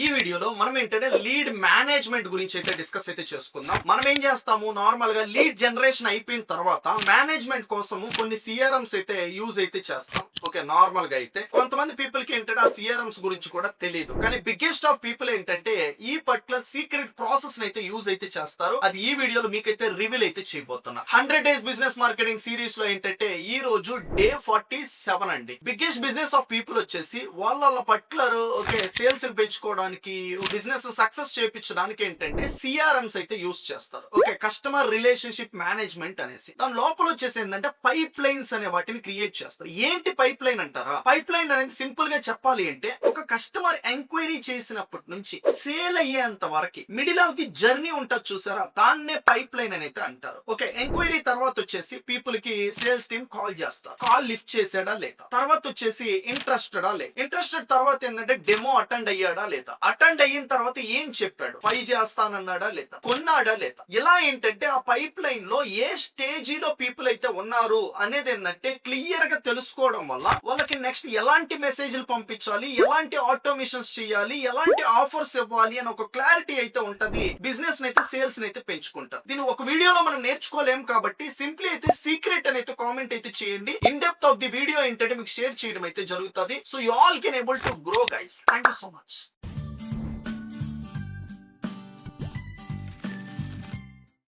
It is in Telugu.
ఈ వీడియోలో మనం ఏంటంటే లీడ్ మేనేజ్మెంట్ గురించి అయితే డిస్కస్ అయితే చేసుకుందాం. మనం ఏం చేస్తాము, నార్మల్ గా లీడ్ జనరేషన్ అయిపోయిన తర్వాత మేనేజ్మెంట్ కోసము కొన్ని సిఆర్ఎంస్ అయితే యూజ్ అయితే చేస్తాం. ఓకే, నార్మల్ గా అయితే కొంతమంది పీపుల్ కి ఏంటంటే ఆ సిఆర్ఎంస్ గురించి కూడా తెలియదు. కానీ బిగ్గెస్ట్ ఆఫ్ పీపుల్ ఏంటంటే ఈ పర్టికులర్ సీక్రెట్ ప్రాసెస్ అయితే యూజ్ అయితే చేస్తారు. అది ఈ వీడియోలో మీకైతే రివీల్ అయితే చేయబోతున్నా. 100 డేస్ బిజినెస్ మార్కెటింగ్ సిరీస్ లో ఏంటంటే ఈ రోజు డే 47 అండి. బిగ్గెస్ట్ బిజినెస్ ఆఫ్ పీపుల్ వచ్చేసి వాళ్ళ పర్టికులర్ సేల్స్ పెంచుకోవడానికి, బిజినెస్ సక్సెస్ చేయించడానికి ఏంటంటే సిఆర్ఎంస్ అయితే యూజ్ చేస్తారు. ఓకే, కస్టమర్ రిలేషన్షిప్ మేనేజ్మెంట్ అనేసి దాని లోపల వచ్చేసి ఏంటంటే పైప్ లైన్స్ అనే వాటిని క్రియేట్ చేస్తారు. ఏంటి పైప్ లైన్ అంటారా? పైప్ లైన్ అనేది సింపుల్ గా చెప్పాలి అంటే ఒక కస్టమర్ ఎంక్వైరీ చేసినప్పటి నుంచి సేల్ అయ్యేంత వరకు మిడిల్ ఆఫ్ ది జర్నీ ఉంటుంది చూసారా, దాన్నే పైప్ లైన్ అని అయితే అంటారు. ఓకే, ఎంక్వైరీ తర్వాత వచ్చేసి పీపుల్ కి సేల్స్ టీమ్ కాల్ చేస్తారు. కాల్ లిఫ్ట్ చేసాడా లేదా, తర్వాత వచ్చేసి ఇంట్రెస్టెడా లేదా, ఇంట్రెస్టెడ్ తర్వాత ఏంటంటే డెమో అటెండ్ అయ్యాడా లేదా, అటెండ్ అయిన తర్వాత ఏం చెప్పాడు, పై చేస్తానన్నాడా లేదా, కొన్నాడా లేదా, ఇలా ఏంటంటే ఆ పైప్ లైన్ లో ఏ స్టేజీలో పీపుల్ అయితే ఉన్నారు అనేది ఏంటంటే క్లియర్ గా తెలుసుకోవడం వల్ల వాళ్ళకి నెక్స్ట్ ఎలాంటి మెసేజ్లు పంపించాలి, ఎలాంటి ఆటోమేషన్స్ చేయాలి, ఎలాంటి ఆఫర్స్ ఇవ్వాలి అని ఒక క్లారిటీ అయితే ఉంటది. బిజినెస్ అయితే సేల్స్ అయితే పెంచుకుంటారు. దీన్ని ఒక వీడియోలో మనం నేర్చుకోలేం కాబట్టి సింప్లీ అయితే సీక్రెట్ అని అయితే కామెంట్ అయితే చేయండి. In depth of the video ఏంటంటే మీకు షేర్ చేయడం అయితే జరుగుతుంది. So you all can able to grow guys. Thank you so much.